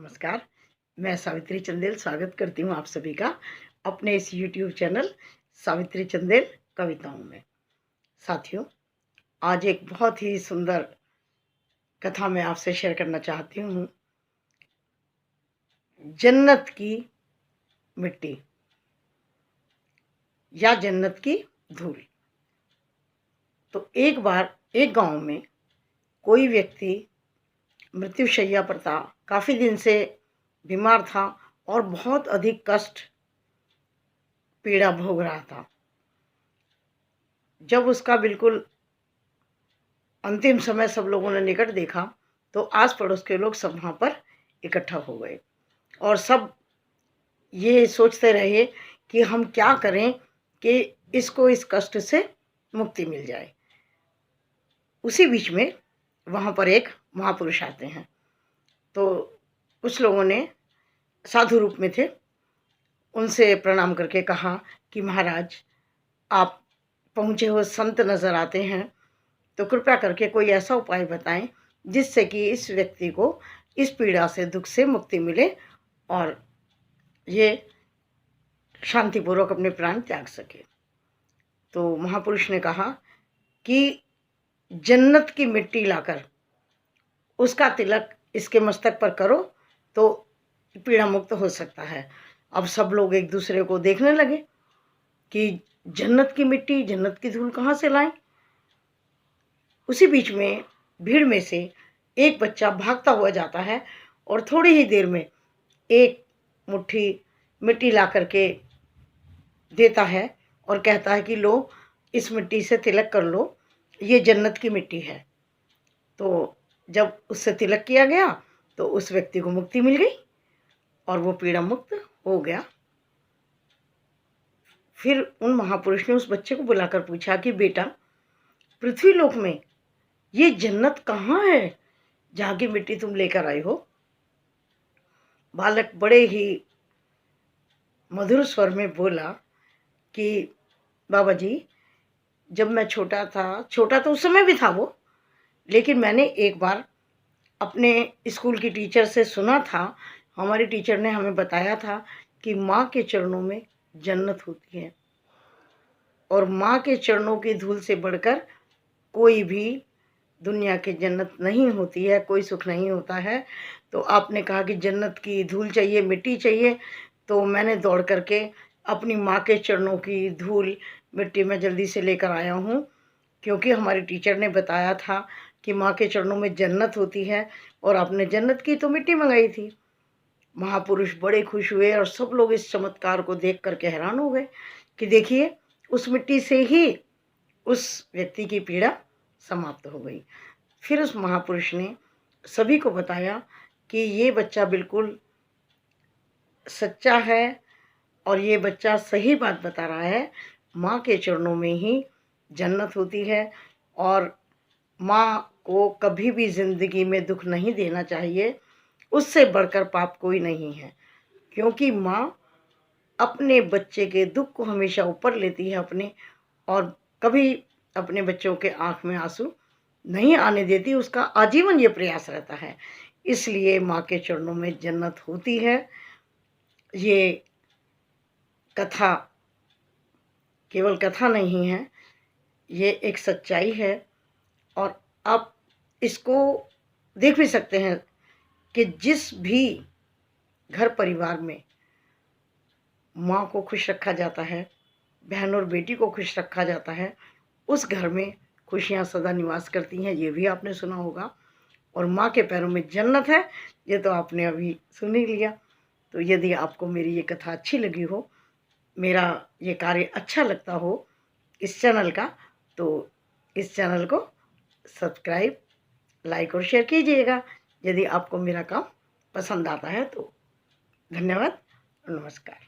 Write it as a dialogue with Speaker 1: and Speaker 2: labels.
Speaker 1: नमस्कार। मैं सावित्री चंदेल स्वागत करती हूँ आप सभी का अपने इस YouTube चैनल सावित्री चंदेल कविताओं में। साथियों, आज एक बहुत ही सुंदर कथा मैं आपसे शेयर करना चाहती हूँ। जन्नत की मिट्टी या जन्नत की धूल। तो एक बार एक गांव में कोई व्यक्ति मृत्युशैया पर था, काफ़ी दिन से बीमार था और बहुत अधिक कष्ट पीड़ा भोग रहा था। जब उसका बिल्कुल अंतिम समय सब लोगों ने निकट देखा तो आस पड़ोस के लोग सब वहाँ पर इकट्ठा हो गए और सब ये सोचते रहे कि हम क्या करें कि इसको इस कष्ट से मुक्ति मिल जाए। उसी बीच में वहाँ पर एक महापुरुष आते हैं। तो कुछ लोगों ने साधु रूप में थे, उनसे प्रणाम करके कहा कि महाराज, आप पहुँचे हुए संत नज़र आते हैं, तो कृपया करके कोई ऐसा उपाय बताएं जिससे कि इस व्यक्ति को इस पीड़ा से, दुख से मुक्ति मिले और ये शांतिपूर्वक अपने प्राण त्याग सके। तो महापुरुष ने कहा कि जन्नत की मिट्टी लाकर उसका तिलक इसके मस्तक पर करो तो पीड़ा मुक्त हो सकता है। अब सब लोग एक दूसरे को देखने लगे कि जन्नत की मिट्टी, जन्नत की धूल कहाँ से लाएं। उसी बीच में भीड़ में से एक बच्चा भागता हुआ जाता है और थोड़ी ही देर में एक मुट्ठी मिट्टी ला करके देता है और कहता है कि लो, इस मिट्टी से तिलक कर लो, ये जन्नत की मिट्टी है। तो जब उससे तिलक किया गया तो उस व्यक्ति को मुक्ति मिल गई और वो पीड़ा मुक्त हो गया। फिर उन महापुरुष ने उस बच्चे को बुलाकर पूछा कि बेटा, पृथ्वी लोक में ये जन्नत कहाँ है जहाँ की मिट्टी तुम लेकर आए हो? बालक बड़े ही मधुर स्वर में बोला कि बाबा जी, जब मैं छोटा तो उस समय भी था वो, लेकिन मैंने एक बार अपने स्कूल की टीचर से सुना था, हमारी टीचर ने हमें बताया था कि माँ के चरणों में जन्नत होती है और माँ के चरणों की धूल से बढ़कर कोई भी दुनिया की जन्नत नहीं होती है, कोई सुख नहीं होता है। तो आपने कहा कि जन्नत की धूल चाहिए, मिट्टी चाहिए, तो मैंने दौड़ करके अपनी माँ के चरणों की धूल मिट्टी में जल्दी से लेकर आया हूँ, क्योंकि हमारी टीचर ने बताया था कि माँ के चरणों में जन्नत होती है और आपने जन्नत की तो मिट्टी मंगाई थी। महापुरुष बड़े खुश हुए और सब लोग इस चमत्कार को देख करके हैरान हो गए कि देखिए, उस मिट्टी से ही उस व्यक्ति की पीड़ा समाप्त हो गई। फिर उस महापुरुष ने सभी को बताया कि ये बच्चा बिल्कुल सच्चा है और ये बच्चा सही बात बता रहा है। माँ के चरणों में ही जन्नत होती है और माँ को कभी भी ज़िंदगी में दुख नहीं देना चाहिए, उससे बढ़कर पाप कोई नहीं है, क्योंकि माँ अपने बच्चे के दुख को हमेशा ऊपर लेती है अपने, और कभी अपने बच्चों के आँख में आंसू नहीं आने देती, उसका आजीवन ये प्रयास रहता है। इसलिए माँ के चरणों में जन्नत होती है। ये कथा केवल कथा नहीं है, ये एक सच्चाई है और आप इसको देख भी सकते हैं कि जिस भी घर परिवार में माँ को खुश रखा जाता है, बहन और बेटी को खुश रखा जाता है, उस घर में खुशियाँ सदा निवास करती हैं, ये भी आपने सुना होगा। और माँ के पैरों में जन्नत है, ये तो आपने अभी सुन ही लिया। तो यदि आपको मेरी ये कथा अच्छी लगी हो, मेरा ये कार्य अच्छा लगता हो इस चैनल का, तो इस चैनल को सब्सक्राइब, लाइक और शेयर कीजिएगा यदि आपको मेरा काम पसंद आता है तो। धन्यवाद, नमस्कार।